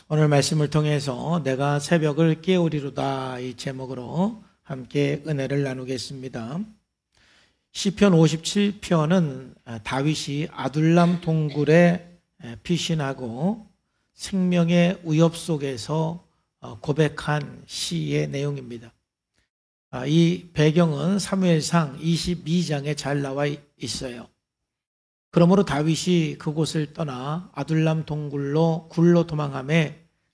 오늘 말씀을 통해서 내가 새벽을 깨우리로다 이 제목으로 함께 은혜를 나누겠습니다. 시편 57편은 다윗이 아둘람 동굴에 피신하고 생명의 위협 속에서 고백한 시의 내용입니다. 이 배경은 사무엘상 22장에 잘 나와 있어요. 그러므로 다윗이 그곳을 떠나 아둘람 동굴로 굴로 도망하며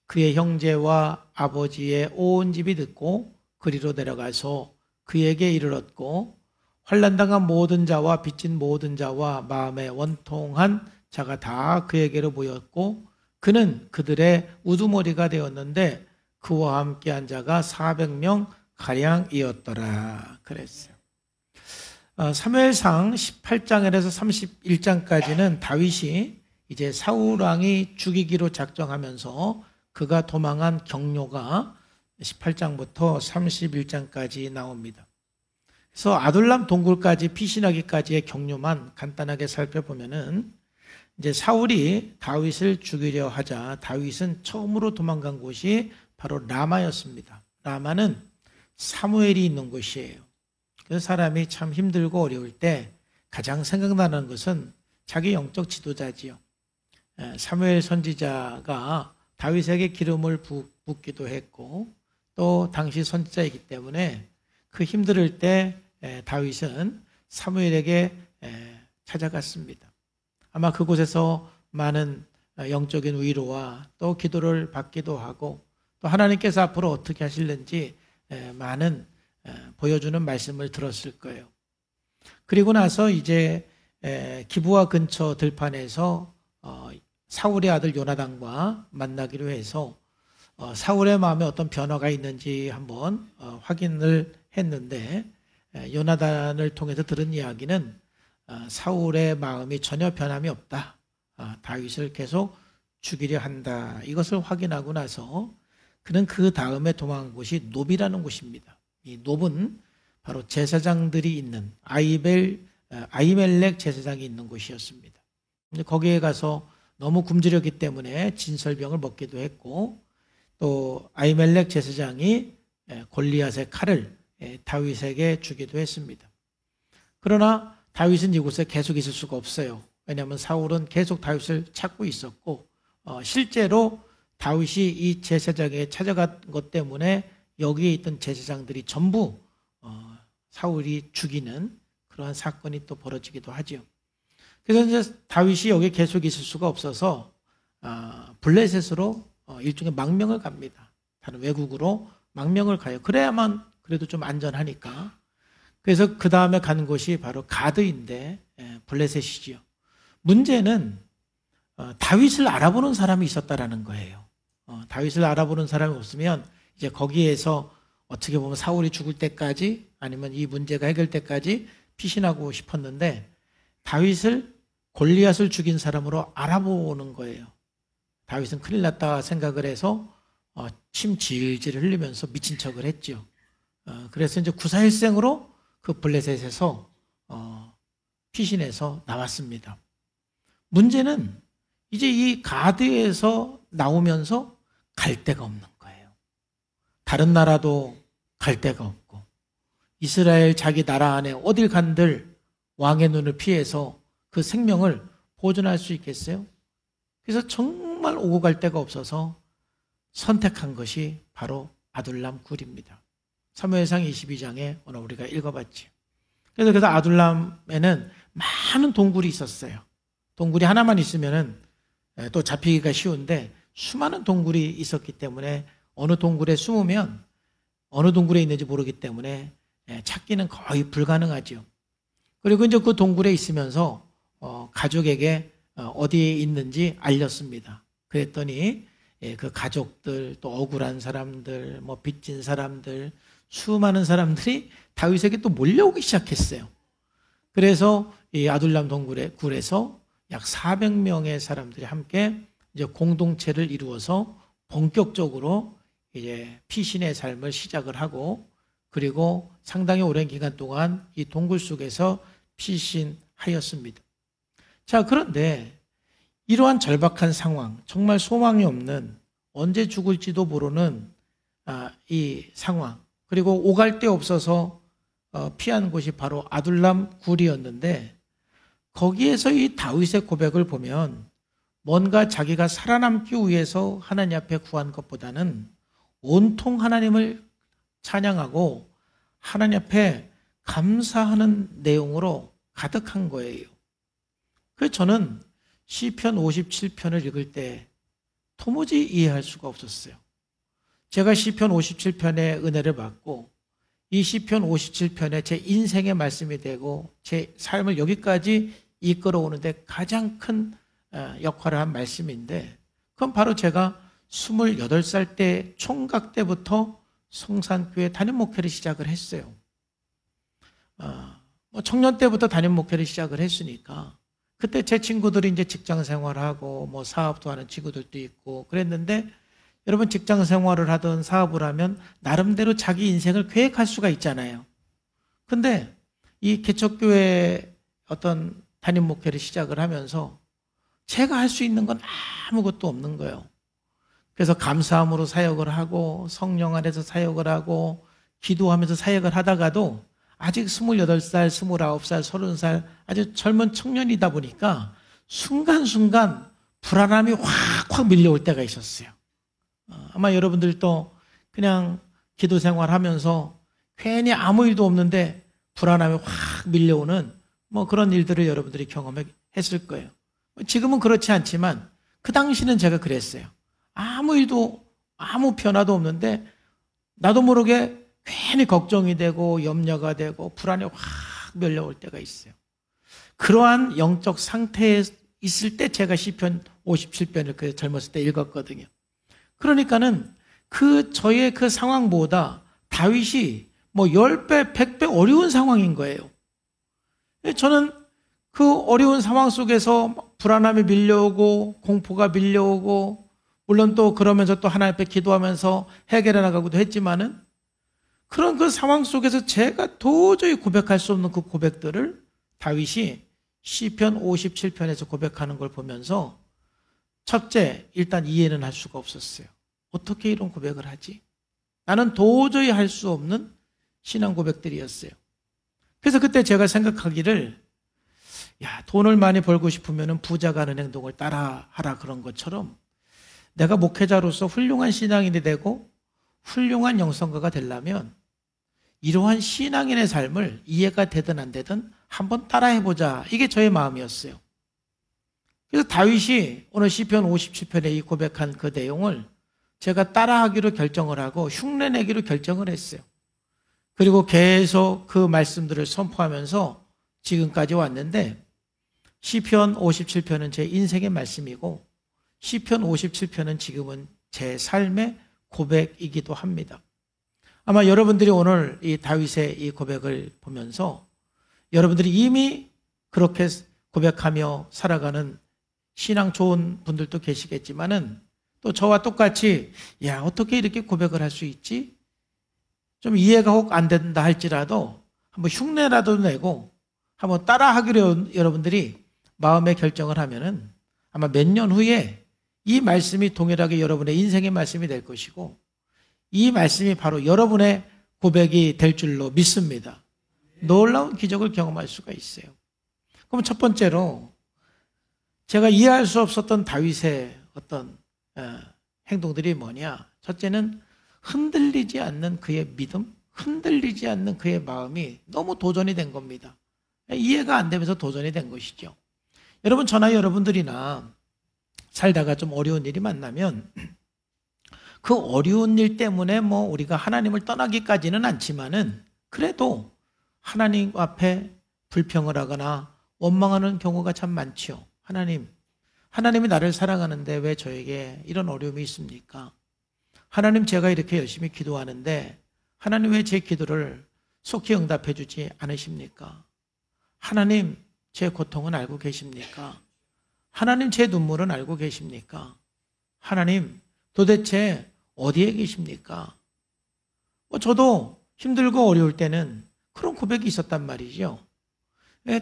그의 형제와 아버지의 온 집이 듣고 그리로 내려가서 그에게 이르렀고 환난당한 모든 자와 빚진 모든 자와 마음에 원통한 자가 다 그에게로 모였고 그는 그들의 우두머리가 되었는데 그와 함께한 자가 400명 가량이었더라 그랬어요. 사무엘상 18장에서 31장까지는 다윗이 이제 사울 왕이 죽이기로 작정하면서 그가 도망한 경로가 18장부터 31장까지 나옵니다. 그래서 아둘람 동굴까지 피신하기까지의 경로만 간단하게 살펴보면은 이제 사울이 다윗을 죽이려 하자 다윗은 처음으로 도망간 곳이 바로 라마였습니다. 라마는 사무엘이 있는 곳이에요. 그래서 사람이 참 힘들고 어려울 때 가장 생각나는 것은 자기 영적 지도자지요. 사무엘 선지자가 다윗에게 기름을 붓기도 했고 또 당시 선지자이기 때문에 그 힘들 때 다윗은 사무엘에게 찾아갔습니다. 아마 그곳에서 많은 영적인 위로와 또 기도를 받기도 하고 또 하나님께서 앞으로 어떻게 하실는지 많은 보여주는 말씀을 들었을 거예요. 그리고 나서 이제 기브아 근처 들판에서 사울의 아들 요나단과 만나기로 해서 사울의 마음에 어떤 변화가 있는지 한번 확인을 했는데 요나단을 통해서 들은 이야기는 사울의 마음이 전혀 변함이 없다. 다윗을 계속 죽이려 한다. 이것을 확인하고 나서 그는 그 다음에 도망한 곳이 노비라는 곳입니다. 이 놉은 바로 제사장들이 있는 아히멜렉 제사장이 있는 곳이었습니다. 근데 거기에 가서 너무 굶주렸기 때문에 진설병을 먹기도 했고 또 아히멜렉 제사장이 골리앗의 칼을 다윗에게 주기도 했습니다. 그러나 다윗은 이곳에 계속 있을 수가 없어요. 왜냐하면 사울은 계속 다윗을 찾고 있었고 실제로 다윗이 이 제사장에게 찾아간 것 때문에 여기에 있던 제사장들이 전부 사울이 죽이는 그러한 사건이 또 벌어지기도 하죠. 그래서 이제 다윗이 여기에 계속 있을 수가 없어서 블레셋으로 일종의 망명을 갑니다. 다른 외국으로 망명을 가요. 그래야만 그래도 좀 안전하니까. 그래서 그 다음에 가는 곳이 바로 가드인데 블레셋이지요. 문제는 다윗을 알아보는 사람이 있었다라는 거예요. 다윗을 알아보는 사람이 없으면 이제 거기에서 어떻게 보면 사울이 죽을 때까지 아니면 이 문제가 해결 때까지 피신하고 싶었는데 다윗을 골리앗을 죽인 사람으로 알아보는 거예요. 다윗은 큰일 났다 생각을 해서 침 질질 흘리면서 미친 척을 했죠. 그래서 이제 구사일생으로 그 블레셋에서 피신해서 나왔습니다. 문제는 이제 이 가드에서 나오면서 갈 데가 없는 거예요. 다른 나라도 갈 데가 없고 이스라엘 자기 나라 안에 어딜 간들 왕의 눈을 피해서 그 생명을 보존할 수 있겠어요? 그래서 정말 오고 갈 데가 없어서 선택한 것이 바로 아둘람 굴입니다. 사무엘상 22장에 오늘 우리가 읽어봤죠. 그래서 아둘람에는 많은 동굴이 있었어요. 동굴이 하나만 있으면은 또 잡히기가 쉬운데 수많은 동굴이 있었기 때문에 어느 동굴에 숨으면 어느 동굴에 있는지 모르기 때문에 찾기는 거의 불가능하죠. 그리고 이제 그 동굴에 있으면서 가족에게 어디에 있는지 알렸습니다. 그랬더니 그 가족들 또 억울한 사람들 뭐 빚진 사람들 수많은 사람들이 다윗에게 또 몰려오기 시작했어요. 그래서 이 아둘람 동굴에서 약 400명의 사람들이 함께 이제 공동체를 이루어서 본격적으로 이제 피신의 삶을 시작을 하고 그리고 상당히 오랜 기간 동안 이 동굴 속에서 피신하였습니다. 자, 그런데 이러한 절박한 상황, 정말 소망이 없는 언제 죽을지도 모르는 이 상황, 그리고 오갈 데 없어서 피한 곳이 바로 아둘람 굴이었는데, 거기에서 이 다윗의 고백을 보면 뭔가 자기가 살아남기 위해서 하나님 앞에 구한 것보다는 온통 하나님을 찬양하고 하나님 앞에 감사하는 내용으로 가득한 거예요. 그래서 저는 시편 57편을 읽을 때 도무지 이해할 수가 없었어요. 제가 시편 57편의 은혜를 받고 이 시편 57편에 제 인생의 말씀이 되고 제 삶을 여기까지 이끌어오는데 가장 큰 역할을 한 말씀인데, 그건 바로 제가 28살 때 총각 때부터 성산교회 담임 목회를 시작을 했어요. 청년 때부터 담임 목회를 시작을 했으니까 그때 제 친구들이 이제 직장 생활하고 뭐 사업도 하는 친구들도 있고 그랬는데, 여러분 직장 생활을 하든 사업을 하면 나름대로 자기 인생을 계획할 수가 있잖아요. 근데 이 개척교회 어떤 담임 목회를 시작을 하면서 제가 할 수 있는 건 아무것도 없는 거예요. 그래서 감사함으로 사역을 하고 성령 안에서 사역을 하고 기도하면서 사역을 하다가도 아직 28살, 29살, 30살 아주 젊은 청년이다 보니까 순간순간 불안함이 확 밀려올 때가 있었어요. 아마 여러분들도 그냥 기도 생활하면서 괜히 아무 일도 없는데 불안함이 확 밀려오는 뭐 그런 일들을 여러분들이 경험했을 거예요. 지금은 그렇지 않지만 그 당시는 제가 그랬어요. 아무 일도 아무 변화도 없는데 나도 모르게 괜히 걱정이 되고 염려가 되고 불안이 확 밀려올 때가 있어요. 그러한 영적 상태에 있을 때 제가 시편 57편을 그 젊었을 때 읽었거든요. 그러니까는 저의 그 상황보다 다윗이 뭐 10배, 100배 어려운 상황인 거예요. 저는 그 어려운 상황 속에서 불안함이 밀려오고 공포가 밀려오고, 물론 또 그러면서 또 하나님 앞에 기도하면서 해결해 나가기도 했지만은, 그런 그 상황 속에서 제가 도저히 고백할 수 없는 그 고백들을 다윗이 시편 57편에서 고백하는 걸 보면서 첫째, 일단 이해는 할 수가 없었어요. 어떻게 이런 고백을 하지? 나는 도저히 할 수 없는 신앙 고백들이었어요. 그래서 그때 제가 생각하기를, 돈을 많이 벌고 싶으면 부자가 하는 행동을 따라하라, 그런 것처럼 내가 목회자로서 훌륭한 신앙인이 되고 훌륭한 영성가가 되려면 이러한 신앙인의 삶을 이해가 되든 안 되든 한번 따라해보자, 이게 저의 마음이었어요. 그래서 다윗이 오늘 시편 57편에 이 고백한 그 내용을 제가 따라하기로 결정을 하고 흉내내기로 결정을 했어요. 그리고 계속 그 말씀들을 선포하면서 지금까지 왔는데, 시편 57편은 제 인생의 말씀이고 시편 57편은 지금은 제 삶의 고백이기도 합니다. 아마 여러분들이 오늘 이 다윗의 이 고백을 보면서 여러분들이 이미 그렇게 고백하며 살아가는 신앙 좋은 분들도 계시겠지만은, 또 저와 똑같이 어떻게 이렇게 고백을 할 수 있지? 좀 이해가 혹 안 된다 할지라도 한번 흉내라도 내고 한번 따라하기로 여러분들이 마음의 결정을 하면은 아마 몇 년 후에 이 말씀이 동일하게 여러분의 인생의 말씀이 될 것이고, 이 말씀이 바로 여러분의 고백이 될 줄로 믿습니다. 놀라운 기적을 경험할 수가 있어요. 그럼 첫 번째로 제가 이해할 수 없었던 다윗의 어떤 행동들이 뭐냐? 첫째는 흔들리지 않는 그의 믿음, 흔들리지 않는 그의 마음이 너무 도전이 된 겁니다. 이해가 안 되면서 도전이 된 것이죠. 여러분, 저나 여러분들이나 살다가 좀 어려운 일이 만나면 그 어려운 일 때문에 뭐 우리가 하나님을 떠나기까지는 않지만은 그래도 하나님 앞에 불평을 하거나 원망하는 경우가 참 많죠. 하나님이 나를 사랑하는데 왜 저에게 이런 어려움이 있습니까? 하나님, 제가 이렇게 열심히 기도하는데 하나님 왜 제 기도를 속히 응답해 주지 않으십니까? 하나님, 제 고통은 알고 계십니까? 하나님, 제 눈물은 알고 계십니까? 하나님, 도대체 어디에 계십니까? 저도 힘들고 어려울 때는 그런 고백이 있었단 말이죠.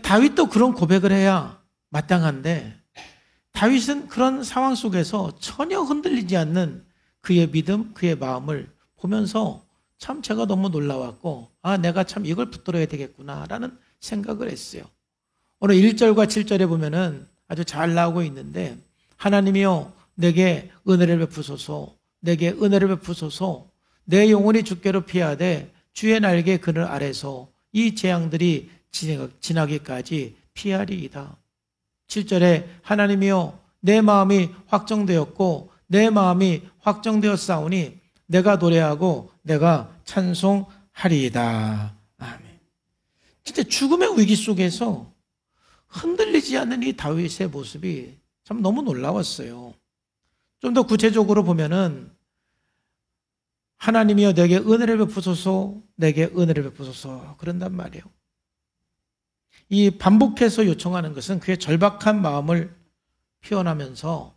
다윗도 그런 고백을 해야 마땅한데, 다윗은 그런 상황 속에서 전혀 흔들리지 않는 그의 믿음, 그의 마음을 보면서 참 제가 너무 놀라웠고, 내가 참 이걸 붙들어야 되겠구나라는 생각을 했어요. 오늘 1절과 7절에 보면은 아주 잘 나오고 있는데, 하나님이여 내게 은혜를 베푸소서, 내게 은혜를 베푸소서, 내 영혼이 주께로 피하되 주의 날개 그늘 아래서 이 재앙들이 지나기까지 피하리이다. 7절에 하나님이여 내 마음이 확정되었고 내 마음이 확정되었사오니 내가 노래하고 내가 찬송하리이다. 아멘. 진짜 죽음의 위기 속에서 흔들리지 않는 이 다윗의 모습이 참 너무 놀라웠어요. 좀 더 구체적으로 보면은 하나님이여 내게 은혜를 베푸소서, 내게 은혜를 베푸소서 그런단 말이에요. 이 반복해서 요청하는 것은 그의 절박한 마음을 표현하면서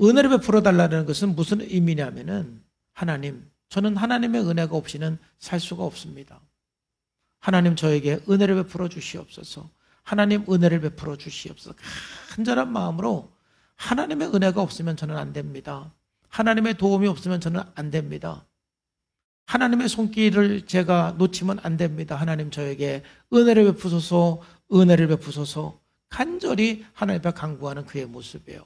은혜를 베풀어 달라는 것은 무슨 의미냐면은 하나님, 저는 하나님의 은혜가 없이는 살 수가 없습니다. 하나님 저에게 은혜를 베풀어 주시옵소서. 하나님 은혜를 베풀어 주시옵소서. 간절한 마음으로 하나님의 은혜가 없으면 저는 안 됩니다. 하나님의 도움이 없으면 저는 안 됩니다. 하나님의 손길을 제가 놓치면 안 됩니다. 하나님 저에게 은혜를 베푸소서, 은혜를 베푸소서. 간절히 하나님 앞에 간구하는 그의 모습이에요.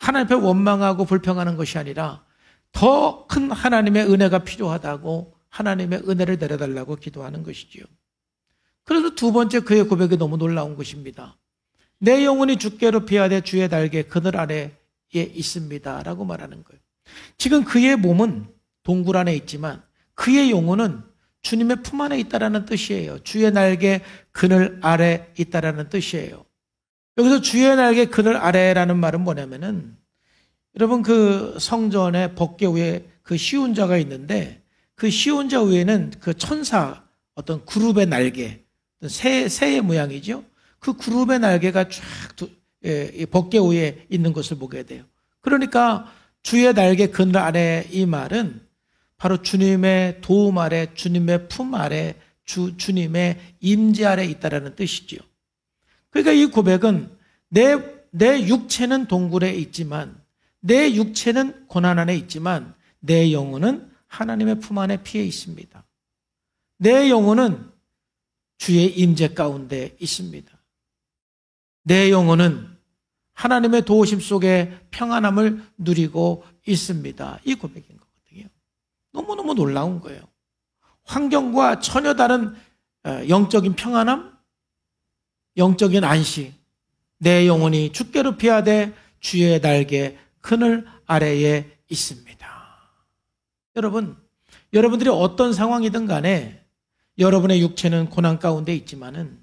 하나님 앞에 원망하고 불평하는 것이 아니라 더 큰 하나님의 은혜가 필요하다고 하나님의 은혜를 내려달라고 기도하는 것이지요. 그래서 두 번째 그의 고백이 너무 놀라운 것입니다. 내 영혼이 주께로 피하되 주의 날개 그늘 아래에 있습니다 라고 말하는 거예요. 지금 그의 몸은 동굴 안에 있지만 그의 영혼은 주님의 품 안에 있다라는 뜻이에요. 주의 날개 그늘 아래 있다라는 뜻이에요. 여기서 주의 날개 그늘 아래라는 말은 뭐냐면은 여러분 그 성전에 법궤 위에 그 시운자가 있는데 그 시운자 위에는 그 천사 어떤 그룹의 날개, 새의 모양이죠. 그 그룹의 날개가 쫙 법궤 위에 있는 것을 보게 돼요. 그러니까 주의 날개 그늘 아래 이 말은 바로 주님의 도움 아래, 주님의 품 아래, 주님의 임재 아래 있다라는 뜻이지요. 그러니까 이 고백은 내 육체는 동굴에 있지만, 내 육체는 고난 안에 있지만 내 영혼은 하나님의 품 안에 피해 있습니다. 내 영혼은 주의 임재 가운데 있습니다. 내 영혼은 하나님의 도우심 속에 평안함을 누리고 있습니다. 이 고백인 거거든요. 너무너무 놀라운 거예요. 환경과 전혀 다른 영적인 평안함, 영적인 안식. 내 영혼이 주께로 피하되 주의 날개 그늘 아래에 있습니다. 여러분들이 어떤 상황이든 간에 여러분의 육체는 고난 가운데 있지만은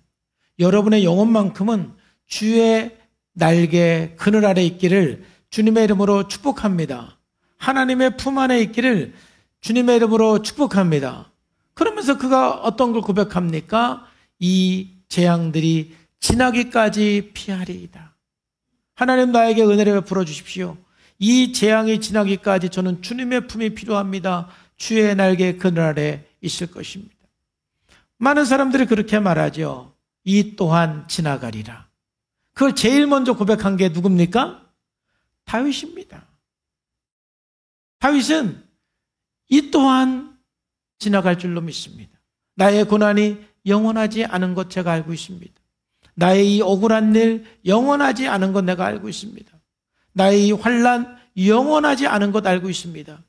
여러분의 영혼만큼은 주의 날개 그늘 아래 있기를 주님의 이름으로 축복합니다. 하나님의 품 안에 있기를 주님의 이름으로 축복합니다. 그러면서 그가 어떤 걸 고백합니까? 이 재앙들이 지나기까지 피하리이다. 하나님 나에게 은혜를 베풀어 주십시오. 이 재앙이 지나기까지 저는 주님의 품이 필요합니다. 주의 날개 그늘 아래 있을 것입니다. 많은 사람들이 그렇게 말하죠. 이 또한 지나가리라. 그걸 제일 먼저 고백한 게 누굽니까? 다윗입니다. 다윗은 이 또한 지나갈 줄로 믿습니다. 나의 고난이 영원하지 않은 것 제가 알고 있습니다. 나의 이 억울한 일 영원하지 않은 것 내가 알고 있습니다. 나의 이 환난 영원하지 않은 것 알고 있습니다.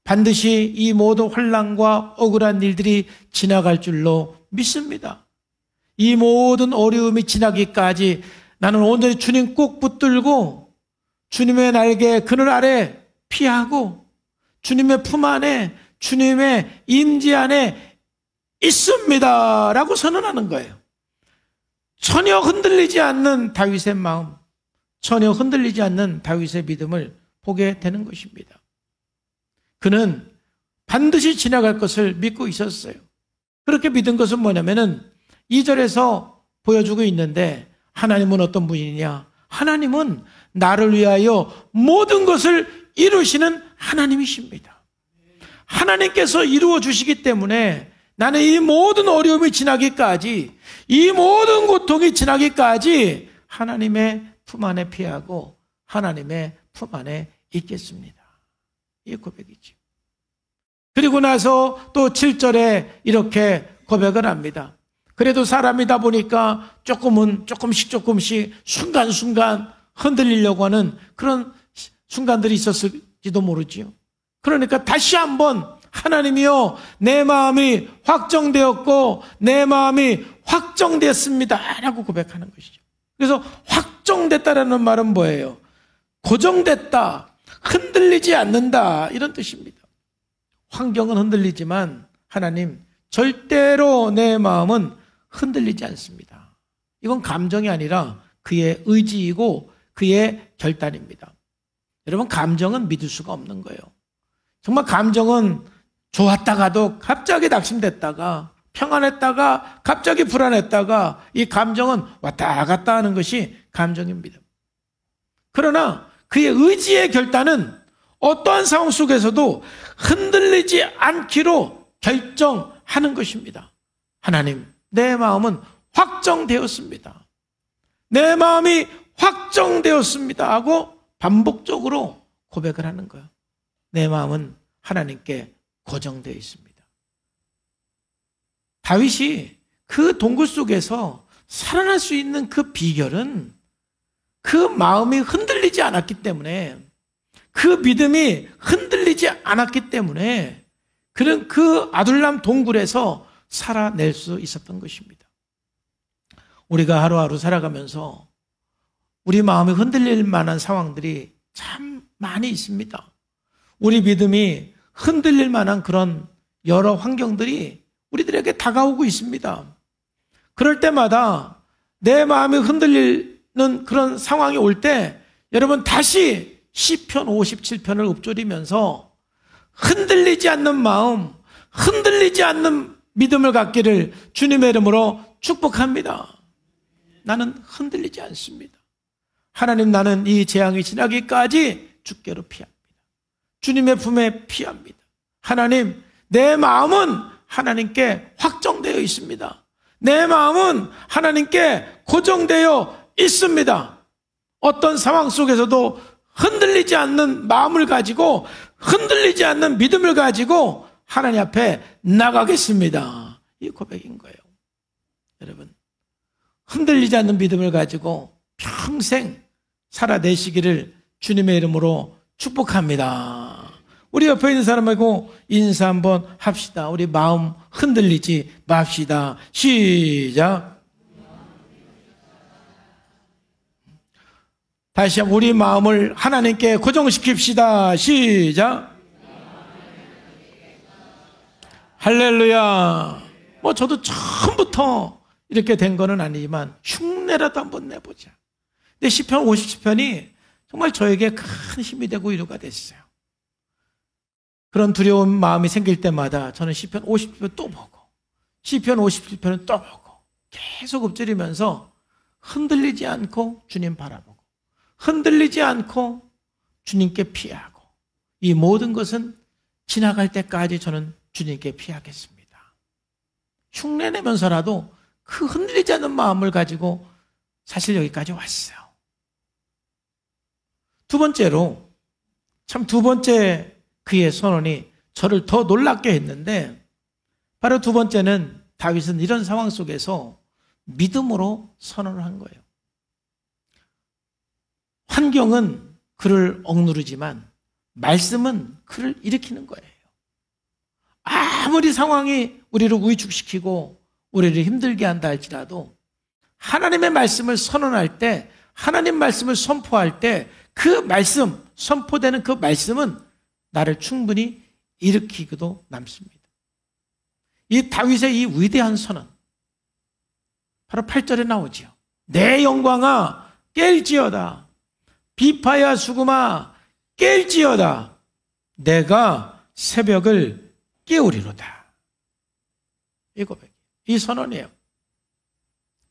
반드시 이 모든 환난과 억울한 일들이 지나갈 줄로 믿습니다. 이 모든 어려움이 지나기까지 나는 온전히 주님 꼭 붙들고 주님의 날개 그늘 아래 피하고 주님의 품 안에 주님의 임재 안에 있습니다 라고 선언하는 거예요. 전혀 흔들리지 않는 다윗의 마음, 전혀 흔들리지 않는 다윗의 믿음을 보게 되는 것입니다. 그는 반드시 지나갈 것을 믿고 있었어요. 그렇게 믿은 것은 뭐냐면은 2절에서 보여주고 있는데 하나님은 어떤 분이냐? 하나님은 나를 위하여 모든 것을 이루시는 하나님이십니다. 하나님께서 이루어 주시기 때문에 나는 이 모든 어려움이 지나기까지, 이 모든 고통이 지나기까지 하나님의 품 안에 피하고 하나님의 품 안에 있겠습니다. 이 고백이죠. 그리고 나서 또 7절에 이렇게 고백을 합니다. 그래도 사람이다 보니까 조금씩 순간순간 흔들리려고 하는 그런 순간들이 있었을지도 모르지요. 그러니까 다시 한번 하나님이여, 내 마음이 확정되었고 내 마음이 확정됐습니다 라고 고백하는 것이죠. 그래서 확정됐다라는 말은 뭐예요? 고정됐다, 흔들리지 않는다, 이런 뜻입니다. 환경은 흔들리지만 하나님, 절대로 내 마음은 흔들리지 않습니다. 이건 감정이 아니라 그의 의지이고 그의 결단입니다. 여러분, 감정은 믿을 수가 없는 거예요. 정말 감정은 좋았다가도 갑자기 낙심됐다가, 평안했다가 갑자기 불안했다가, 이 감정은 왔다 갔다 하는 것이 감정입니다. 그러나 그의 의지의 결단은 어떠한 상황 속에서도 흔들리지 않기로 결정하는 것입니다. 하나님, 내 마음은 확정되었습니다. 내 마음이 확정되었습니다 하고 반복적으로 고백을 하는 거예요. 내 마음은 하나님께 고정되어 있습니다. 다윗이 그 동굴 속에서 살아날 수 있는 그 비결은 그 마음이 흔들리지 않았기 때문에, 그 믿음이 흔들리지 않았기 때문에 그는 그 아둘람 동굴에서 살아낼 수 있었던 것입니다. 우리가 하루하루 살아가면서 우리 마음이 흔들릴 만한 상황들이 참 많이 있습니다. 우리 믿음이 흔들릴 만한 그런 여러 환경들이 우리들에게 다가오고 있습니다. 그럴 때마다 내 마음이 흔들리는 그런 상황이 올 때 여러분 다시 시편 57편을 읊조리면서 흔들리지 않는 마음, 흔들리지 않는 믿음을 갖기를 주님의 이름으로 축복합니다. 나는 흔들리지 않습니다. 하나님, 나는 이 재앙이 지나기까지 주께로 피합니다. 주님의 품에 피합니다. 하나님, 내 마음은 하나님께 확정되어 있습니다. 내 마음은 하나님께 고정되어 있습니다. 어떤 상황 속에서도 흔들리지 않는 마음을 가지고, 흔들리지 않는 믿음을 가지고 하나님 앞에 나가겠습니다. 이 고백인 거예요. 여러분, 흔들리지 않는 믿음을 가지고 평생 살아내시기를 주님의 이름으로 축복합니다. 우리 옆에 있는 사람하고 인사 한번 합시다. 우리 마음 흔들리지 맙시다. 시작. 다시 한번 우리 마음을 하나님께 고정시킵시다. 시작. 할렐루야. 저도 처음부터 이렇게 된 거는 아니지만 흉내라도 한번 내보자. 근데 시편 57편이 정말 저에게 큰 힘이 되고 위로가 됐어요. 그런 두려운 마음이 생길 때마다 저는 시편 57편 또 보고, 시편 57편은 또 보고, 계속 읊조리면서 흔들리지 않고 주님 바라보고, 흔들리지 않고 주님께 피하고, 이 모든 것은 지나갈 때까지 저는 주님께 피하겠습니다. 흉내내면서라도 그 흔들리지 않는 마음을 가지고 사실 여기까지 왔어요. 두 번째로, 참 두 번째 그의 선언이 저를 더 놀랍게 했는데, 바로 두 번째는 다윗은 이런 상황 속에서 믿음으로 선언을 한 거예요. 환경은 그를 억누르지만 말씀은 그를 일으키는 거예요. 아무리 상황이 우리를 위축시키고 우리를 힘들게 한다 할지라도 하나님의 말씀을 선언할 때, 하나님 말씀을 선포할 때 그 말씀, 선포되는 그 말씀은 나를 충분히 일으키기도 남습니다. 이 다윗의 이 위대한 선언, 바로 8절에 나오죠. 내 영광아 깰지어다. 비파야 수금아 깰지어다. 내가 새벽을 깨우리로다. 이 고백, 이 선언이에요.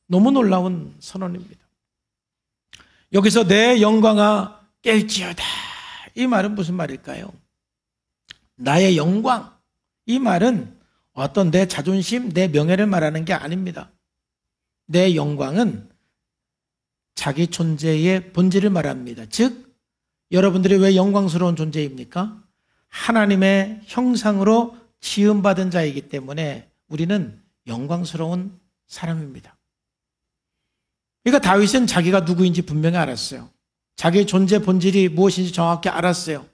너무 놀라운 선언입니다. 여기서 내 영광아 깰지어다, 이 말은 무슨 말일까요? 나의 영광, 이 말은 어떤 내 자존심, 내 명예를 말하는 게 아닙니다. 내 영광은 자기 존재의 본질을 말합니다. 즉, 여러분들이 왜 영광스러운 존재입니까? 하나님의 형상으로 지음받은 자이기 때문에 우리는 영광스러운 사람입니다. 그러니까 다윗은 자기가 누구인지 분명히 알았어요. 자기의 존재 본질이 무엇인지 정확히 알았어요.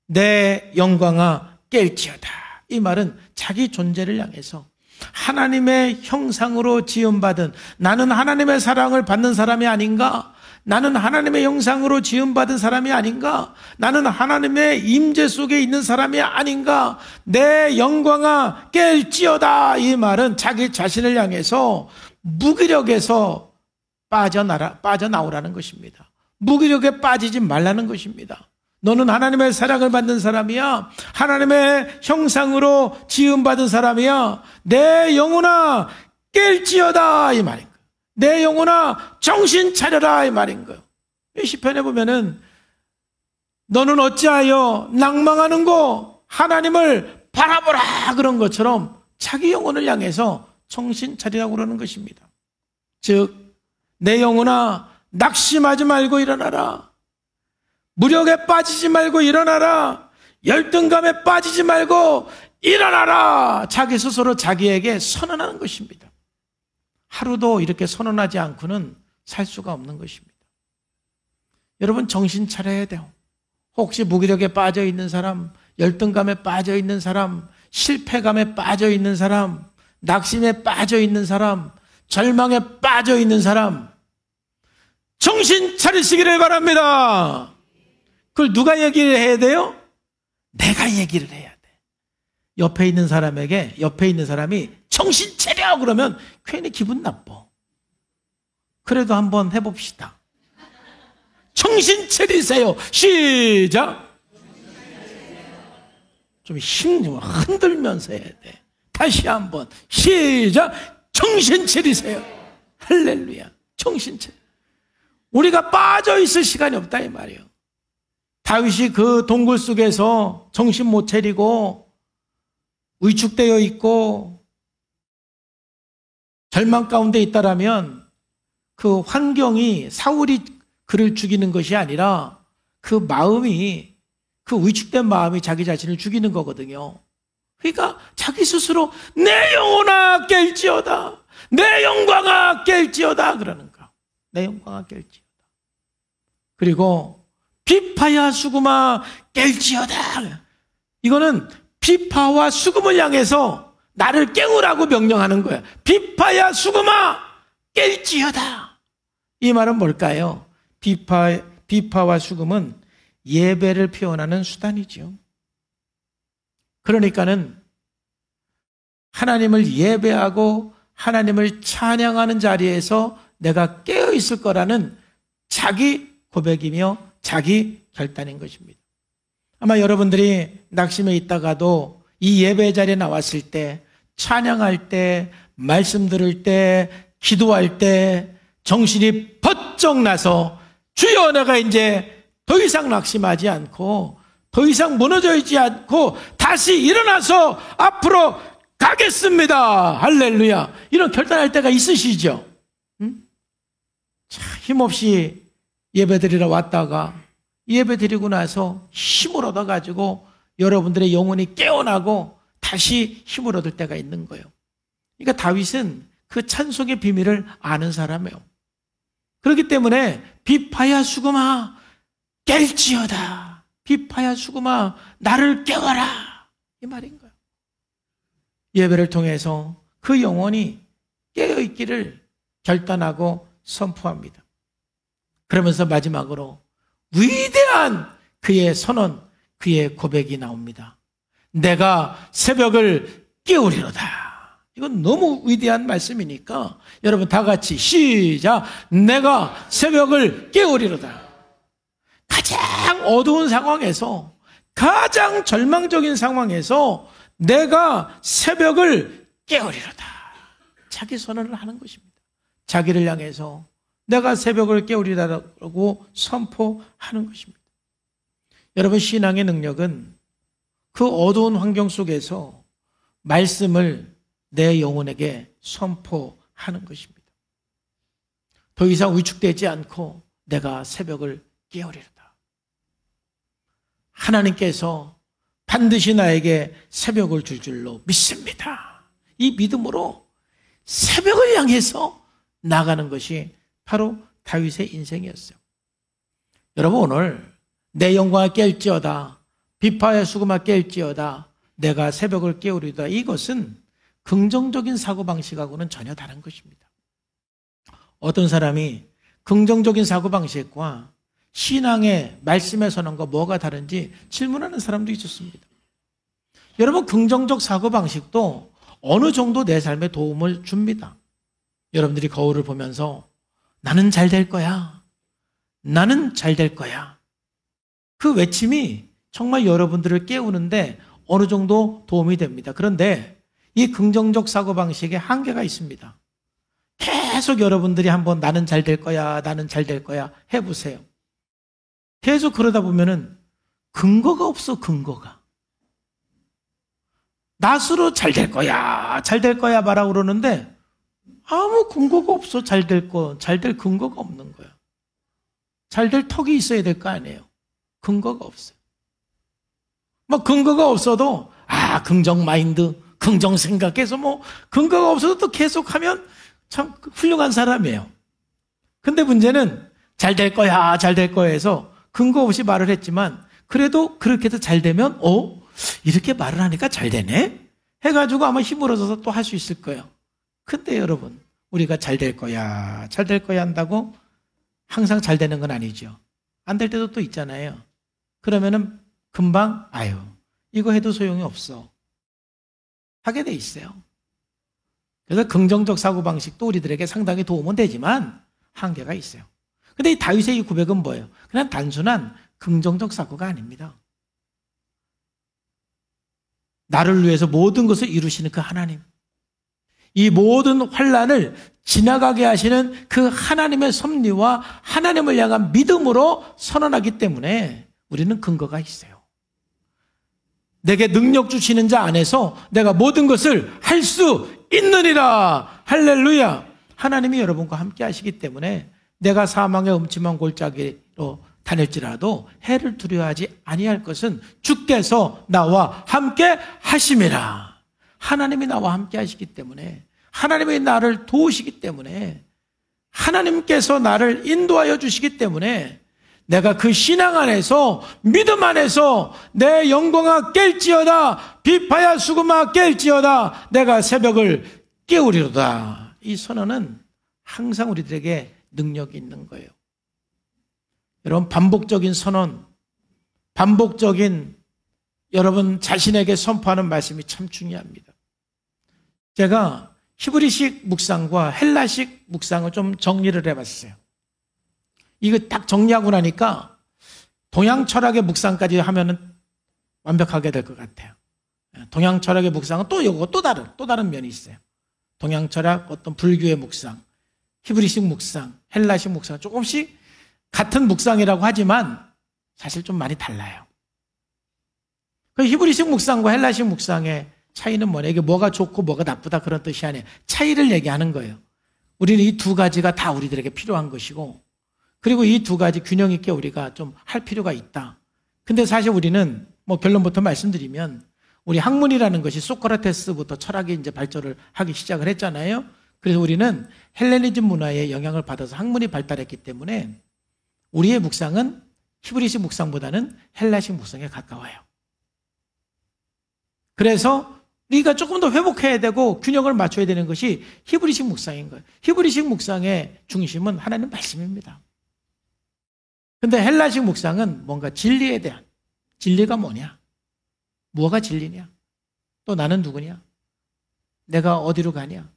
내 영광아 깰지어다. 이 말은 자기 존재를 향해서 하나님의 형상으로 지음받은, 나는 하나님의 사랑을 받는 사람이 아닌가? 나는 하나님의 형상으로 지음받은 사람이 아닌가? 나는 하나님의 임재 속에 있는 사람이 아닌가? 내 영광아 깰지어다. 이 말은 자기 자신을 향해서 무기력에서 빠져나오라는 것입니다. 무기력에 빠지지 말라는 것입니다. 너는 하나님의 사랑을 받는 사람이야. 하나님의 형상으로 지음받은 사람이야. 내 영혼아 깰지어다. 이 말인 거예요. 내 영혼아 정신 차려라. 이 말인 거예요. 시편에 보면은 너는 어찌하여 낭망하는고 하나님을 바라보라 그런 것처럼 자기 영혼을 향해서 정신 차리라고 그러는 것입니다. 즉 내 영혼아 낙심하지 말고 일어나라. 무력에 빠지지 말고 일어나라. 열등감에 빠지지 말고 일어나라. 자기 스스로 자기에게 선언하는 것입니다. 하루도 이렇게 선언하지 않고는 살 수가 없는 것입니다. 여러분 정신 차려야 돼요. 혹시 무기력에 빠져 있는 사람, 열등감에 빠져 있는 사람, 실패감에 빠져 있는 사람, 낙심에 빠져 있는 사람, 절망에 빠져 있는 사람, 정신 차리시기를 바랍니다. 그걸 누가 얘기를 해야 돼요? 내가 얘기를 해야 돼. 옆에 있는 사람에게, 옆에 있는 사람이 정신 차려 그러면 괜히 기분 나빠. 그래도 한번 해봅시다. 정신 차리세요. 시작. 좀 흔들면서 해야 돼. 다시 한번 시작. 정신 차리세요. 할렐루야. 정신 차려. 우리가 빠져 있을 시간이 없다 이 말이에요. 다윗이 그 동굴 속에서 정신 못 차리고 위축되어 있고 절망 가운데 있다라면 그 환경이 사울이 그를 죽이는 것이 아니라 그 마음이, 그 위축된 마음이 자기 자신을 죽이는 거거든요. 그러니까 자기 스스로 내 영혼아 깰지어다. 내 영광아 깰지어다 그러는 거. 내 영광아 깰지어다. 그리고 비파야 수금아 깰지어다. 이거는 비파와 수금을 향해서 나를 깨우라고 명령하는 거야. 비파야 수금아 깰지어다. 이 말은 뭘까요? 비파와 수금은 예배를 표현하는 수단이죠. 그러니까는 하나님을 예배하고 하나님을 찬양하는 자리에서 내가 깨어 있을 거라는 자기 고백이며 자기 결단인 것입니다. 아마 여러분들이 낙심에 있다가도 이 예배 자리에 나왔을 때, 찬양할 때, 말씀 들을 때, 기도할 때 정신이 번쩍 나서 주여 내가 이제 더 이상 낙심하지 않고 더 이상 무너져 있지 않고 다시 일어나서 앞으로 가겠습니다. 할렐루야. 이런 결단할 때가 있으시죠? 응? 힘없이 예배드리러 왔다가 예배드리고 나서 힘을 얻어가지고 여러분들의 영혼이 깨어나고 다시 힘을 얻을 때가 있는 거예요. 그러니까 다윗은 그 찬송의 비밀을 아는 사람이에요. 그렇기 때문에 비파야 수금아 깰지어다. 비파야 수금아 나를 깨워라. 이 말인 거예요. 예배를 통해서 그 영혼이 깨어있기를 결단하고 선포합니다. 그러면서 마지막으로 위대한 그의 선언, 그의 고백이 나옵니다. 내가 새벽을 깨우리로다. 이건 너무 위대한 말씀이니까 여러분 다 같이 시작. 내가 새벽을 깨우리로다. 가장 어두운 상황에서, 가장 절망적인 상황에서 내가 새벽을 깨우리로다. 자기 선언을 하는 것입니다. 자기를 향해서 내가 새벽을 깨우리라고 선포하는 것입니다. 여러분, 신앙의 능력은 그 어두운 환경 속에서 말씀을 내 영혼에게 선포하는 것입니다. 더 이상 위축되지 않고 내가 새벽을 깨우리로다. 하나님께서 반드시 나에게 새벽을 줄 줄로 믿습니다. 이 믿음으로 새벽을 향해서 나가는 것이 바로 다윗의 인생이었어요. 여러분, 오늘 내 영광을 깰지어다, 비파의 수금아 깰지어다, 내가 새벽을 깨우리다, 이것은 긍정적인 사고방식하고는 전혀 다른 것입니다. 어떤 사람이 긍정적인 사고방식과 신앙의 말씀의 선언과 뭐가 다른지 질문하는 사람도 있었습니다. 여러분, 긍정적 사고방식도 어느 정도 내 삶에 도움을 줍니다. 여러분들이 거울을 보면서 나는 잘 될 거야, 나는 잘 될 거야, 그 외침이 정말 여러분들을 깨우는데 어느 정도 도움이 됩니다. 그런데 이 긍정적 사고방식에 한계가 있습니다. 계속 여러분들이 한번 나는 잘 될 거야, 나는 잘 될 거야 해보세요. 계속 그러다 보면은 근거가 없어, 근거가. 낫으로 잘 될 거야, 잘 될 거야 말하고 그러는데 아무 근거가 없어. 잘 될 근거가 없는 거야. 잘 될 턱이 있어야 될 거 아니에요. 근거가 없어요. 뭐 근거가 없어도 긍정 마인드, 긍정 생각해서 뭐 근거가 없어도 또 계속하면 참 훌륭한 사람이에요. 근데 문제는 잘 될 거야, 잘 될 거야 해서 근거 없이 말을 했지만 그래도 그렇게 해서 잘 되면 이렇게 말을 하니까 잘 되네 해가지고 아마 힘을 얻어서 또 할 수 있을 거예요. 근데 여러분, 우리가 잘 될 거야, 잘 될 거야 한다고 항상 잘 되는 건 아니죠. 안 될 때도 또 있잖아요. 그러면은 금방 이거 해도 소용이 없어 하게 돼 있어요. 그래서 긍정적 사고방식도 우리들에게 상당히 도움은 되지만 한계가 있어요. 근데 이 다윗의 이 고백은 뭐예요? 그냥 단순한 긍정적 사고가 아닙니다. 나를 위해서 모든 것을 이루시는 그 하나님, 이 모든 환난을 지나가게 하시는 그 하나님의 섭리와 하나님을 향한 믿음으로 선언하기 때문에 우리는 근거가 있어요. 내게 능력 주시는 자 안에서 내가 모든 것을 할 수 있느니라. 할렐루야. 하나님이 여러분과 함께 하시기 때문에 내가 사망의 음침한 골짜기로 다닐지라도 해를 두려워하지 아니할 것은 주께서 나와 함께 하심이라. 하나님이 나와 함께 하시기 때문에, 하나님이 나를 도우시기 때문에, 하나님께서 나를 인도하여 주시기 때문에 내가 그 신앙 안에서, 믿음 안에서 내 영광아 깰지어다, 비파야 수금아 깰지어다, 내가 새벽을 깨우리로다. 이 선언은 항상 우리들에게 능력이 있는 거예요. 여러분, 반복적인 선언, 반복적인 여러분 자신에게 선포하는 말씀이 참 중요합니다. 제가 히브리식 묵상과 헬라식 묵상을 좀 정리를 해봤어요. 이거 딱 정리하고 나니까 동양 철학의 묵상까지 하면은 완벽하게 될 것 같아요. 동양 철학의 묵상은 또 다른 면이 있어요. 동양 철학, 어떤 불교의 묵상, 히브리식 묵상, 헬라식 묵상, 조금씩 같은 묵상이라고 하지만 사실 좀 많이 달라요. 그 히브리식 묵상과 헬라식 묵상의 차이는 뭐냐? 이게 뭐가 좋고 뭐가 나쁘다 그런 뜻이 아니에요. 차이를 얘기하는 거예요. 우리는 이 두 가지가 다 우리들에게 필요한 것이고, 그리고 이 두 가지 균형 있게 우리가 좀 할 필요가 있다. 근데 사실 우리는 뭐 결론부터 말씀드리면, 우리 학문이라는 것이 소크라테스부터 철학이 이제 발전을 하기 시작을 했잖아요. 그래서 우리는 헬레니즘 문화의 영향을 받아서 학문이 발달했기 때문에 우리의 묵상은 히브리식 묵상보다는 헬라식 묵상에 가까워요. 그래서 우리가 조금 더 회복해야 되고 균형을 맞춰야 되는 것이 히브리식 묵상인 거예요. 히브리식 묵상의 중심은 하나님 말씀입니다. 근데 헬라식 묵상은 뭔가 진리에 대한, 진리가 뭐냐? 뭐가 진리냐? 또 나는 누구냐? 내가 어디로 가냐?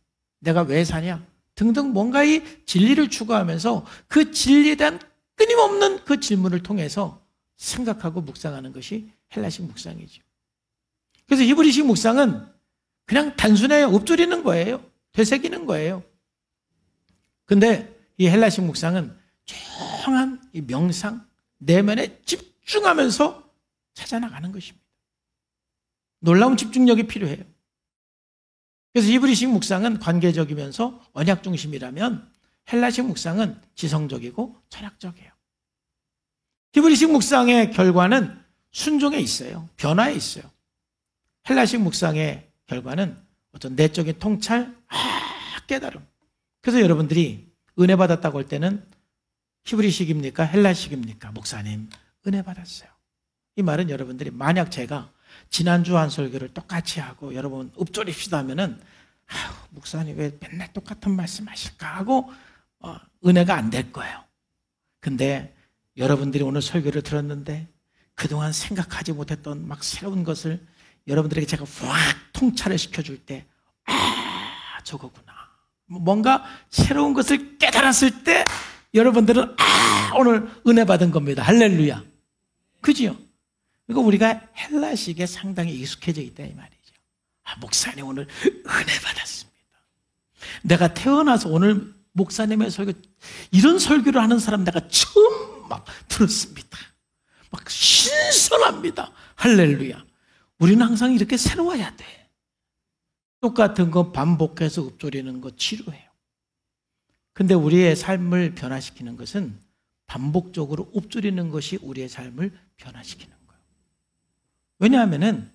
내가 왜 사냐? 등등 뭔가 이 진리를 추구하면서 그 진리에 대한 끊임없는 그 질문을 통해서 생각하고 묵상하는 것이 헬라식 묵상이죠. 그래서 히브리식 묵상은 그냥 단순히 읊조리는 거예요. 되새기는 거예요. 근데 이 헬라식 묵상은 조용한 이 명상, 내면에 집중하면서 찾아나가는 것입니다. 놀라운 집중력이 필요해요. 그래서 히브리식 묵상은 관계적이면서 언약 중심이라면 헬라식 묵상은 지성적이고 철학적이에요. 히브리식 묵상의 결과는 순종에 있어요. 변화에 있어요. 헬라식 묵상의 결과는 어떤 내적인 통찰, 깨달음. 그래서 여러분들이 은혜 받았다고 할 때는 히브리식입니까? 헬라식입니까? 목사님, 은혜 받았어요. 이 말은 여러분들이 만약 제가 지난주 한 설교를 똑같이 하고 여러분 읊조립시다 하면은 목사님 왜 맨날 똑같은 말씀 하실까 하고 은혜가 안 될 거예요. 근데 여러분들이 오늘 설교를 들었는데 그동안 생각하지 못했던 막 새로운 것을 여러분들에게 제가 확 통찰을 시켜줄 때 저거구나. 뭔가 새로운 것을 깨달았을 때 여러분들은 오늘 은혜 받은 겁니다. 할렐루야. 그지요? 그러니까 우리가 헬라식에 상당히 익숙해져 있다 이 말이죠. 목사님 오늘 은혜 받았습니다. 내가 태어나서 오늘 목사님의 설교, 이런 설교를 하는 사람 내가 처음 막 들었습니다. 막 신선합니다. 할렐루야. 우리는 항상 이렇게 새로워야 돼. 똑같은 거 반복해서 읊조리는 거 지루해요. 근데 우리의 삶을 변화시키는 것은 반복적으로 읊조리는 것이 우리의 삶을 변화시키는 거예요. 왜냐하면은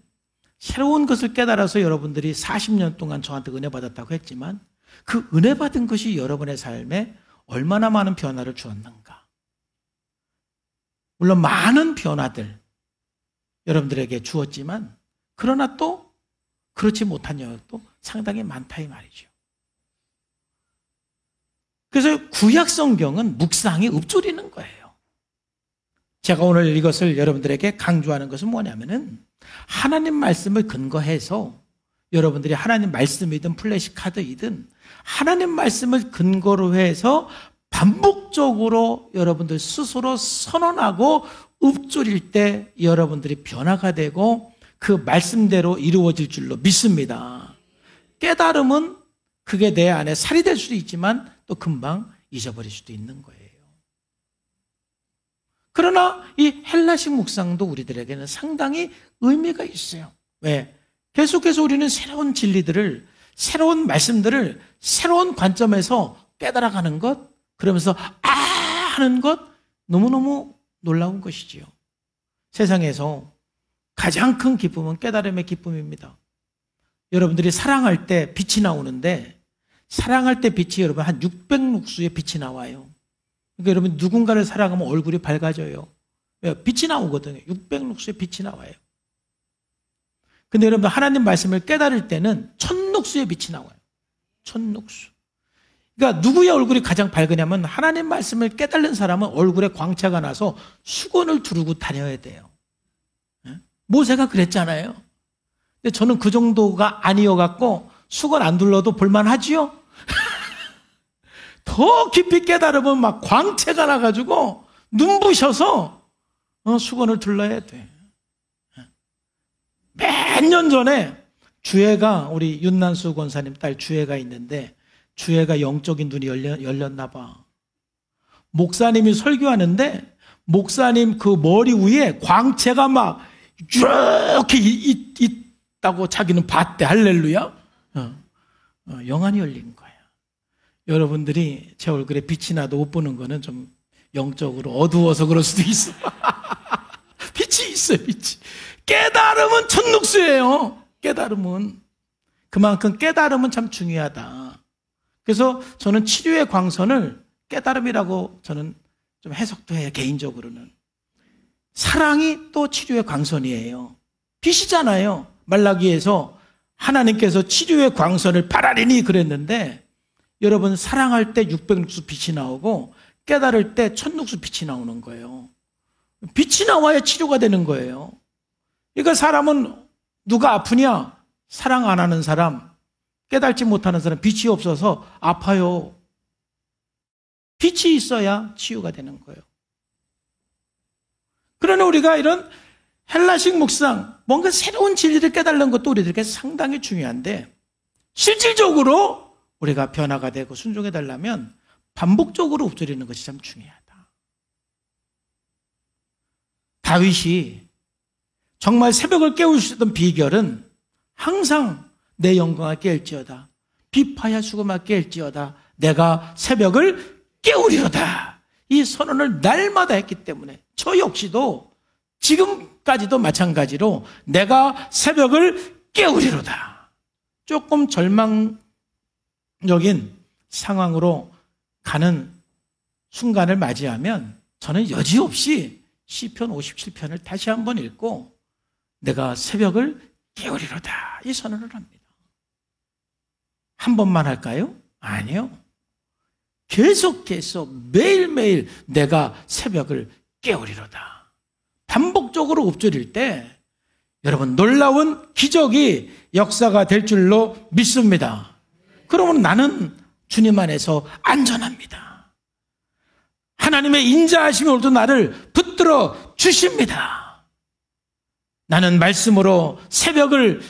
새로운 것을 깨달아서 여러분들이 40년 동안 저한테 은혜 받았다고 했지만 그 은혜 받은 것이 여러분의 삶에 얼마나 많은 변화를 주었는가. 물론 많은 변화들 여러분들에게 주었지만 그러나 또 그렇지 못한 영역도 상당히 많다 이 말이죠. 그래서 구약 성경은 묵상이 읊조리는 거예요. 제가 오늘 이것을 여러분들에게 강조하는 것은 뭐냐면은 하나님 말씀을 근거해서 여러분들이 하나님 말씀이든 플래시 카드이든 하나님 말씀을 근거로 해서 반복적으로 여러분들 스스로 선언하고 읊조릴 때 여러분들이 변화가 되고 그 말씀대로 이루어질 줄로 믿습니다. 깨달음은 그게 내 안에 살이 될 수도 있지만 또 금방 잊어버릴 수도 있는 거예요. 그러나 이 헬라식 묵상도 우리들에게는 상당히 의미가 있어요. 왜? 계속해서 우리는 새로운 진리들을, 새로운 말씀들을 새로운 관점에서 깨달아가는 것, 그러면서 하는 것 너무너무 놀라운 것이지요. 세상에서 가장 큰 기쁨은 깨달음의 기쁨입니다. 여러분들이 사랑할 때 빛이 나오는데 사랑할 때 빛이 여러분 한 600룩스의 빛이 나와요. 그러니까 여러분 누군가를 사랑하면 얼굴이 밝아져요. 빛이 나오거든요. 600룩스의 빛이 나와요. 근데 여러분 하나님 말씀을 깨달을 때는 1000룩스의 빛이 나와요. 1000룩스. 그러니까 누구의 얼굴이 가장 밝으냐면 하나님 말씀을 깨달는 사람은 얼굴에 광채가 나서 수건을 두르고 다녀야 돼요. 모세가 그랬잖아요. 근데 저는 그 정도가 아니어갖고 수건 안 둘러도 볼만하지요? 더 깊이 깨달으면 막 광채가 나가지고 눈부셔서 수건을 둘러야 돼. 몇 년 전에 주혜가 우리 윤난수 권사님 딸 주혜가 있는데 주혜가 영적인 눈이 열렸나 봐. 목사님이 설교하는데 목사님 그 머리 위에 광채가 막 이렇게 있다고 자기는 봤대. 할렐루야. 영안이 열린 거야. 여러분들이 제 얼굴에 빛이 나도 못 보는 거는 좀 영적으로 어두워서 그럴 수도 있어. 빛이 있어요, 빛이. 깨달음은 천룩수예요. 깨달음은. 그만큼 깨달음은 참 중요하다. 그래서 저는 치료의 광선을 깨달음이라고 저는 좀 해석도 해요, 개인적으로는. 사랑이 또 치료의 광선이에요. 빛이잖아요. 말라기에서 하나님께서 치료의 광선을 바라리니 그랬는데 여러분 사랑할 때 600룩스 빛이 나오고 깨달을 때 1000룩스 빛이 나오는 거예요. 빛이 나와야 치료가 되는 거예요. 그러니까 사람은 누가 아프냐? 사랑 안 하는 사람, 깨달지 못하는 사람, 빛이 없어서 아파요. 빛이 있어야 치유가 되는 거예요. 그러나 우리가 이런 헬라식 묵상, 뭔가 새로운 진리를 깨달는 것도 우리들에게 상당히 중요한데 실질적으로 우리가 변화가 되고 순종해달라면 반복적으로 읊조리는 것이 참 중요하다. 다윗이 정말 새벽을 깨울 수 있던 비결은 항상 내 영광을 깨울지어다. 비파야 수고마 깨울지어다. 내가 새벽을 깨우리로다. 이 선언을 날마다 했기 때문에 저 역시도 지금 10까지도 마찬가지로 내가 새벽을 깨우리로다. 조금 절망적인 상황으로 가는 순간을 맞이하면 저는 여지없이 시편 57편을 다시 한번 읽고 내가 새벽을 깨우리로다 이 선언을 합니다. 한 번만 할까요? 아니요. 계속해서 매일매일 내가 새벽을 깨우리로다. 반복적으로 읊조릴 때 여러분 놀라운 기적이 역사가 될 줄로 믿습니다. 그러면 나는 주님 안에서 안전합니다. 하나님의 인자하심이 오늘도 나를 붙들어 주십니다. 나는 말씀으로 새벽을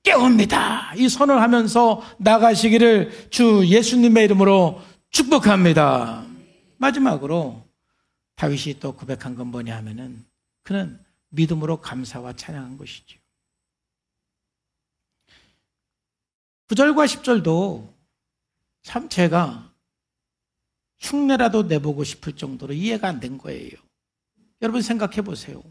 깨웁니다. 이 선언을 하면서 나가시기를 주 예수님의 이름으로 축복합니다. 마지막으로 다윗이 또 고백한 건 뭐냐 하면은 그는 믿음으로 감사와 찬양한 것이죠. 9절과 10절도 참 제가 흉내라도 내보고 싶을 정도로 이해가 안 된 거예요. 여러분 생각해 보세요.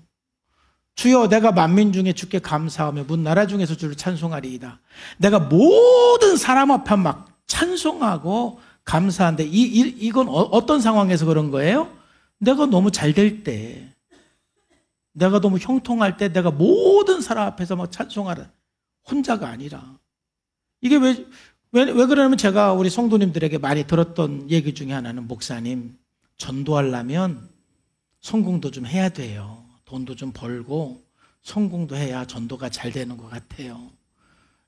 주여 내가 만민 중에 주께 감사하며 문 나라 중에서 주를 찬송하리이다. 내가 모든 사람 앞에 막 찬송하고 감사한데 이건 어떤 상황에서 그런 거예요? 내가 너무 잘 될 때, 내가 너무 형통할 때 내가 모든 사람 앞에서 막 찬송하라. 혼자가 아니라. 이게 왜 그러냐면 제가 우리 성도님들에게 많이 들었던 얘기 중에 하나는 목사님, 전도하려면 성공도 좀 해야 돼요. 돈도 좀 벌고 성공도 해야 전도가 잘 되는 것 같아요.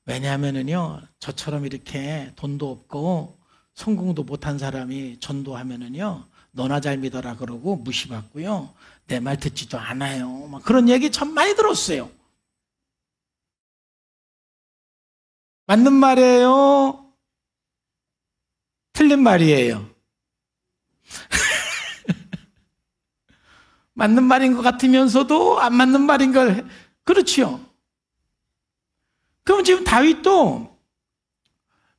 왜냐하면은요, 저처럼 이렇게 돈도 없고 성공도 못한 사람이 전도하면은요, 너나 잘 믿어라 그러고 무시받고요, 내 말 듣지도 않아요. 막 그런 얘기 참 많이 들었어요. 맞는 말이에요? 틀린 말이에요? 맞는 말인 것 같으면서도 안 맞는 말인 걸, 그렇지요. 그럼 지금 다윗도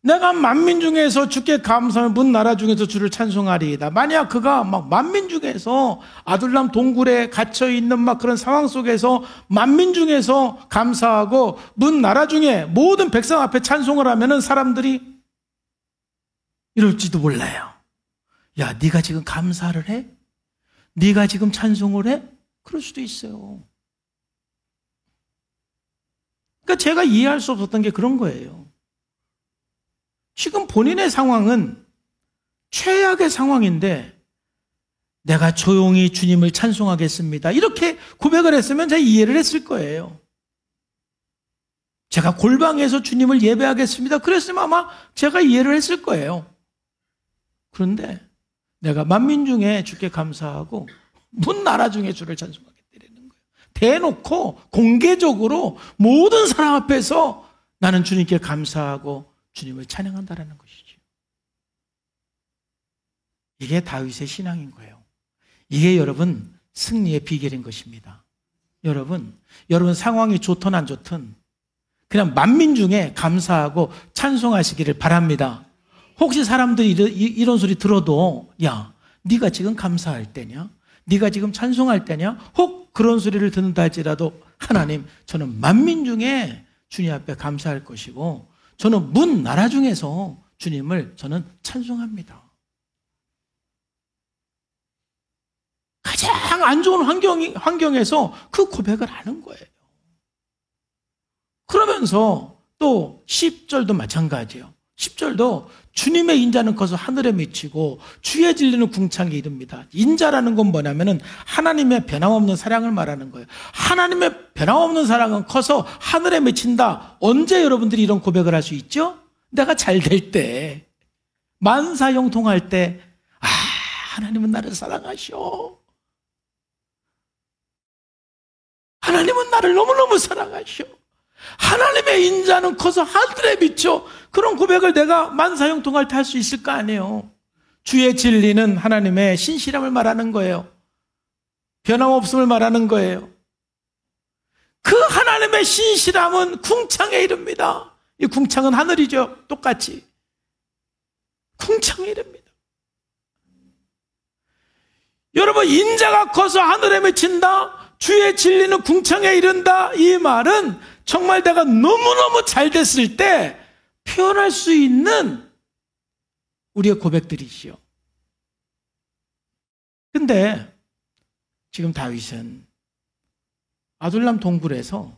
내가 만민 중에서 주께 감사하며 문 나라 중에서 주를 찬송하리이다. 만약 그가 막 만민 중에서 아둘람 동굴에 갇혀있는 막 그런 상황 속에서 만민 중에서 감사하고 문 나라 중에 모든 백성 앞에 찬송을 하면은 사람들이 이럴지도 몰라요. 야, 네가 지금 감사를 해? 네가 지금 찬송을 해? 그럴 수도 있어요. 그러니까 제가 이해할 수 없었던 게 그런 거예요. 지금 본인의 상황은 최악의 상황인데 내가 조용히 주님을 찬송하겠습니다. 이렇게 고백을 했으면 제가 이해를 했을 거예요. 제가 골방에서 주님을 예배하겠습니다. 그랬으면 아마 제가 이해를 했을 거예요. 그런데 내가 만민 중에 주께 감사하고 문 나라 중에 주를 찬송하겠다는 거예요. 대놓고 공개적으로 모든 사람 앞에서 나는 주님께 감사하고 주님을 찬양한다라는 것이죠. 이게 다윗의 신앙인 거예요. 이게 여러분 승리의 비결인 것입니다. 여러분 상황이 좋든 안 좋든 그냥 만민 중에 감사하고 찬송하시기를 바랍니다. 혹시 사람들이 이런 소리 들어도 야, 네가 지금 감사할 때냐? 네가 지금 찬송할 때냐? 혹 그런 소리를 듣는다 할지라도 하나님, 저는 만민 중에 주님 앞에 감사할 것이고 저는 문 나라 중에서 주님을 저는 찬송합니다. 가장 안 좋은 환경에서 그 고백을 하는 거예요. 그러면서 또 10절도 마찬가지예요. 10절도 주님의 인자는 커서 하늘에 미치고 주의 진리는 궁창에 이릅니다. 인자라는 건 뭐냐면은 하나님의 변함없는 사랑을 말하는 거예요. 하나님의 변함없는 사랑은 커서 하늘에 미친다. 언제 여러분들이 이런 고백을 할 수 있죠? 내가 잘 될 때, 만사형통할 때, 하나님은 나를 사랑하셔. 하나님은 나를 너무너무 사랑하셔. 하나님의 인자는 커서 하늘에 미쳐. 그런 고백을 내가 만사형통할 때 할 수 있을 거 아니에요. 주의 진리는 하나님의 신실함을 말하는 거예요. 변함없음을 말하는 거예요. 그 하나님의 신실함은 궁창에 이릅니다. 이 궁창은 하늘이죠. 똑같이 궁창에 이릅니다. 여러분, 인자가 커서 하늘에 미친다? 주의 진리는 궁창에 이른다. 이 말은 정말 내가 너무너무 잘 됐을 때 표현할 수 있는 우리의 고백들이지요. 근데 지금 다윗은 아둘람 동굴에서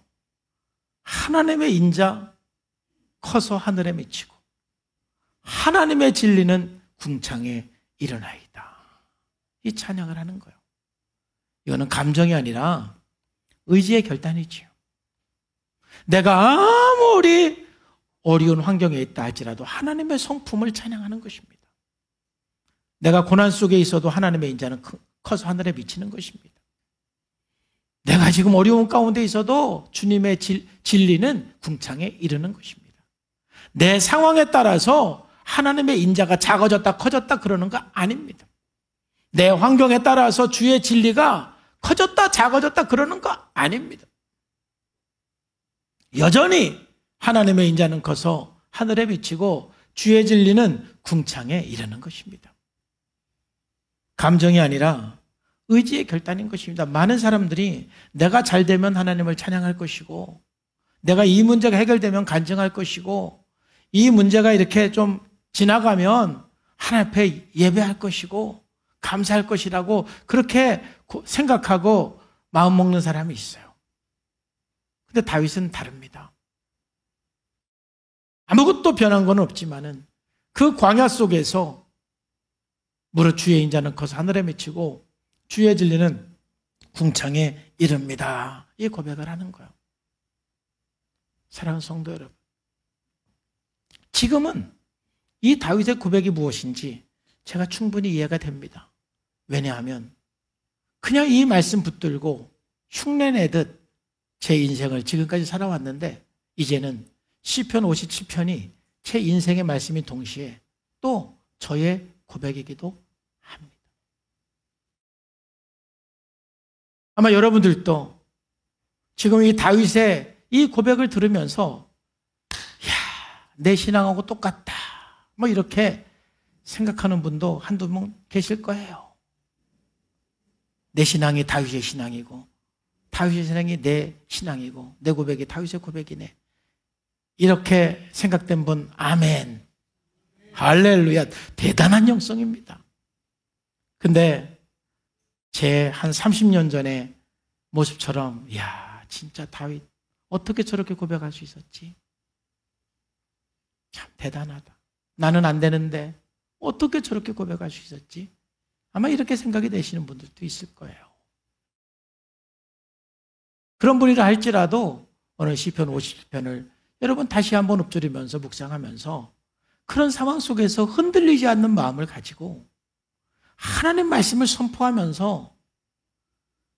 하나님의 인자 커서 하늘에 미치고 하나님의 진리는 궁창에 일어나이다. 이 찬양을 하는 거예요. 이거는 감정이 아니라 의지의 결단이지요. 내가 아무리 어려운 환경에 있다 할지라도 하나님의 성품을 찬양하는 것입니다. 내가 고난 속에 있어도 하나님의 인자는 커서 하늘에 미치는 것입니다. 내가 지금 어려운 가운데 있어도 주님의 진리는 궁창에 이르는 것입니다. 내 상황에 따라서 하나님의 인자가 작아졌다 커졌다 그러는 거 아닙니다. 내 환경에 따라서 주의 진리가 커졌다 작아졌다 그러는 거 아닙니다. 여전히 하나님의 인자는 커서 하늘에 비치고 주의 진리는 궁창에 이르는 것입니다. 감정이 아니라 의지의 결단인 것입니다. 많은 사람들이 내가 잘 되면 하나님을 찬양할 것이고 내가 이 문제가 해결되면 간증할 것이고 이 문제가 이렇게 좀 지나가면 하나님 앞에 예배할 것이고 감사할 것이라고 그렇게 생각하고 마음 먹는 사람이 있어요. 근데 다윗은 다릅니다. 아무것도 변한 건 없지만은 그 광야 속에서 무릇 주의 인자는 커서 하늘에 미치고 주의 진리는 궁창에 이릅니다. 이 고백을 하는 거예요. 사랑하는 성도 여러분, 지금은 이 다윗의 고백이 무엇인지 제가 충분히 이해가 됩니다. 왜냐하면 그냥 이 말씀 붙들고 흉내내듯 제 인생을 지금까지 살아왔는데 이제는 시편 57편이 제 인생의 말씀이 동시에 또 저의 고백이기도 합니다. 아마 여러분들도 지금 이 다윗의 이 고백을 들으면서 내 신앙하고 똑같다 뭐 이렇게 생각하는 분도 한두 명 계실 거예요. 내 신앙이 다윗의 신앙이고 다윗의 신앙이 내 신앙이고 내 고백이 다윗의 고백이네. 이렇게 생각된 분 아멘. 할렐루야. 대단한 영성입니다. 근데 제 한 30년 전의 모습처럼 이야 진짜 다윗 어떻게 저렇게 고백할 수 있었지? 참 대단하다. 나는 안 되는데 어떻게 저렇게 고백할 수 있었지? 아마 이렇게 생각이 되시는 분들도 있을 거예요. 그런 분이라 할지라도 오늘 시편 50편을 여러분 다시 한번 읊조리면서 묵상하면서 그런 상황 속에서 흔들리지 않는 마음을 가지고 하나님 말씀을 선포하면서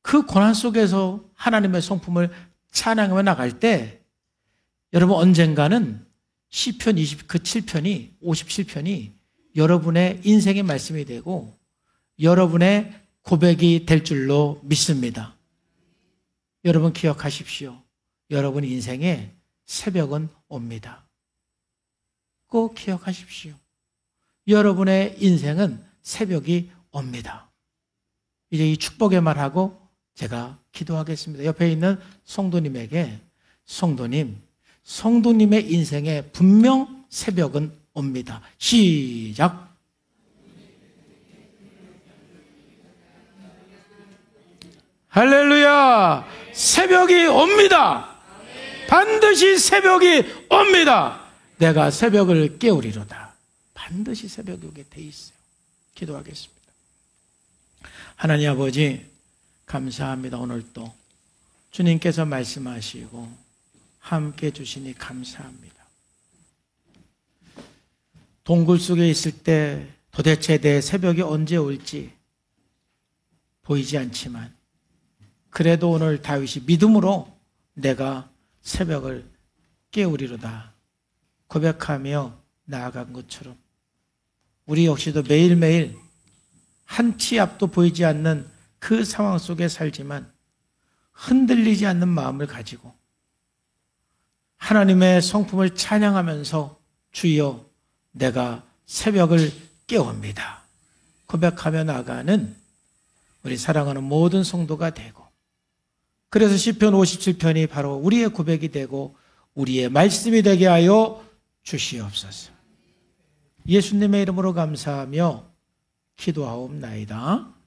그 고난 속에서 하나님의 성품을 찬양하며 나갈 때 여러분 언젠가는 시편 7편이 57편이 여러분의 인생의 말씀이 되고 여러분의 고백이 될 줄로 믿습니다. 여러분 기억하십시오. 여러분 인생에 새벽은 옵니다. 꼭 기억하십시오. 여러분의 인생은 새벽이 옵니다. 이제 이 축복의 말하고 제가 기도하겠습니다. 옆에 있는 성도님에게 성도님의 인생에 분명 새벽은 옵니다. 시작. 할렐루야. 새벽이 옵니다. 반드시 새벽이 옵니다. 내가 새벽을 깨우리로다. 반드시 새벽이 오게 돼 있어요. 기도하겠습니다. 하나님 아버지 감사합니다. 오늘도 주님께서 말씀하시고 함께 주시니 감사합니다. 동굴 속에 있을 때 도대체 내 새벽이 언제 올지 보이지 않지만 그래도 오늘 다윗이 믿음으로 내가 새벽을 깨우리로다 고백하며 나아간 것처럼 우리 역시도 매일매일 한 치 앞도 보이지 않는 그 상황 속에 살지만 흔들리지 않는 마음을 가지고 하나님의 성품을 찬양하면서 주여 내가 새벽을 깨웁니다 고백하며 나가는 우리 사랑하는 모든 성도가 되고 그래서 시편 57편이 바로 우리의 고백이 되고 우리의 말씀이 되게 하여 주시옵소서. 예수님의 이름으로 감사하며 기도하옵나이다.